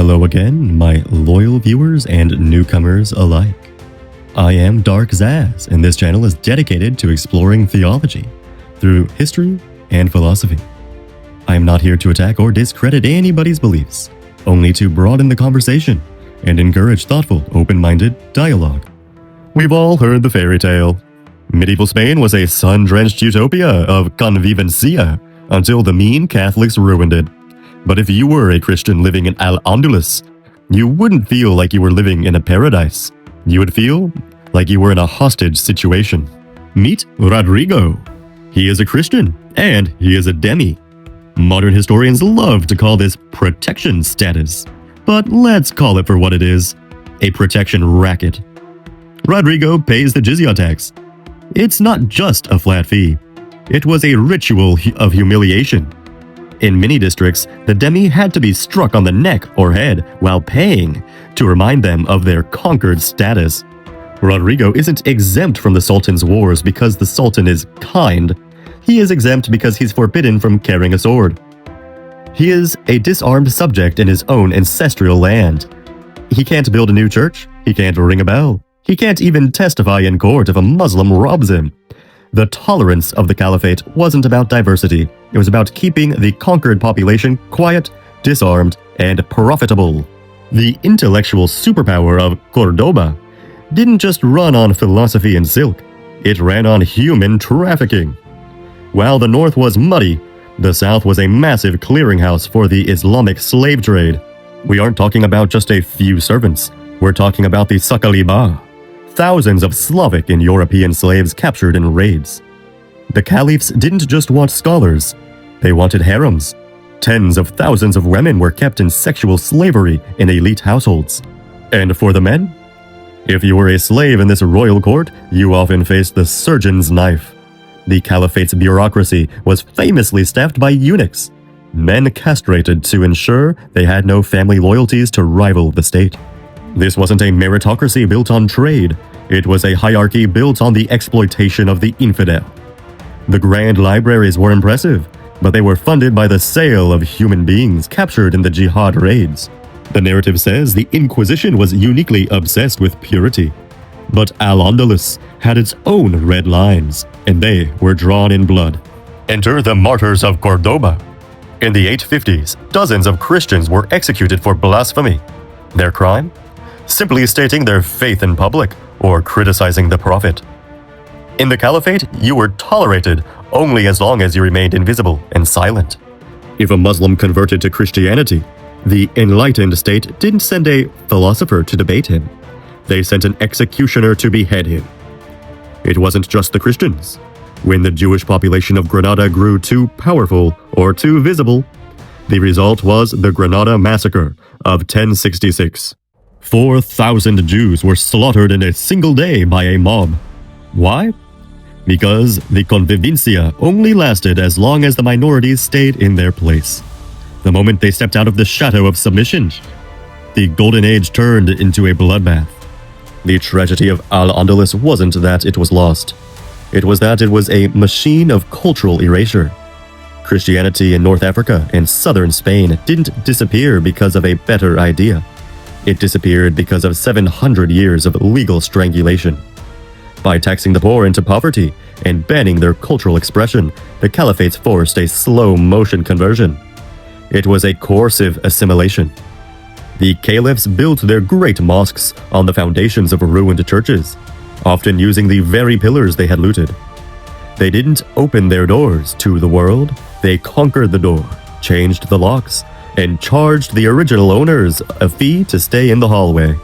Hello again, my loyal viewers and newcomers alike. I am Dark Zaz, and this channel is dedicated to exploring theology through history and philosophy. I am not here to attack or discredit anybody's beliefs, only to broaden the conversation and encourage thoughtful, open-minded dialogue. We've all heard the fairy tale. Medieval Spain was a sun-drenched utopia of Convivencia until the mean Catholics ruined it. But if you were a Christian living in Al-Andalus, you wouldn't feel like you were living in a paradise. You would feel like you were in a hostage situation. Meet Rodrigo. He is a Christian, and he is a Dhimmi. Modern historians love to call this protection status, but let's call it for what it is, a protection racket. Rodrigo pays the jizya tax. It's not just a flat fee. It was a ritual of humiliation. In many districts, the Dhimmi had to be struck on the neck or head while paying to remind them of their conquered status. Rodrigo isn't exempt from the Sultan's wars because the Sultan is kind. He is exempt because he's forbidden from carrying a sword. He is a disarmed subject in his own ancestral land. He can't build a new church. He can't ring a bell. He can't even testify in court if a Muslim robs him. The tolerance of the caliphate wasn't about diversity. It was about keeping the conquered population quiet, disarmed, and profitable. The intellectual superpower of Cordoba didn't just run on philosophy and silk. It ran on human trafficking. While the north was muddy, the south was a massive clearinghouse for the Islamic slave trade. We aren't talking about just a few servants. We're talking about the Saqaliba. Thousands of Slavic and European slaves captured in raids. The caliphs didn't just want scholars, they wanted harems. Tens of thousands of women were kept in sexual slavery in elite households. And for the men? If you were a slave in this royal court, you often faced the surgeon's knife. The caliphate's bureaucracy was famously staffed by eunuchs, men castrated to ensure they had no family loyalties to rival the state. This wasn't a meritocracy built on trade. It was a hierarchy built on the exploitation of the infidel. The grand libraries were impressive, but they were funded by the sale of human beings captured in the jihad raids. The narrative says the Inquisition was uniquely obsessed with purity. But Al-Andalus had its own red lines, and they were drawn in blood. Enter the martyrs of Cordoba. In the 850s, dozens of Christians were executed for blasphemy. Their crime? Simply stating their faith in public or criticizing the prophet. In the caliphate, you were tolerated only as long as you remained invisible and silent. If a Muslim converted to Christianity, the enlightened state didn't send a philosopher to debate him. They sent an executioner to behead him. It wasn't just the Christians. When the Jewish population of Granada grew too powerful or too visible, the result was the Granada Massacre of 1066. 4,000 Jews were slaughtered in a single day by a mob. Why? Because the Convivencia only lasted as long as the minorities stayed in their place. The moment they stepped out of the shadow of submission, the Golden Age turned into a bloodbath. The tragedy of Al-Andalus wasn't that it was lost. It was that it was a machine of cultural erasure. Christianity in North Africa and southern Spain didn't disappear because of a better idea. It disappeared because of 700 years of legal strangulation. By taxing the poor into poverty and banning their cultural expression, the caliphates forced a slow-motion conversion. It was a coercive assimilation. The caliphs built their great mosques on the foundations of ruined churches, often using the very pillars they had looted. They didn't open their doors to the world, they conquered the door, changed the locks, and charged the original owners a fee to stay in the hallway.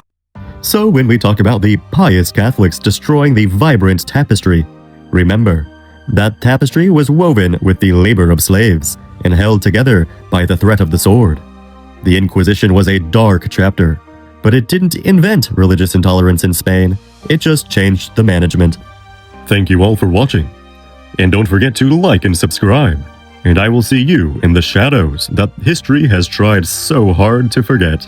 So when we talk about the pious Catholics destroying the vibrant tapestry, remember, that tapestry was woven with the labor of slaves and held together by the threat of the sword. The Inquisition was a dark chapter, but it didn't invent religious intolerance in Spain, it just changed the management. Thank you all for watching, and don't forget to like and subscribe. And I will see you in the shadows that history has tried so hard to forget.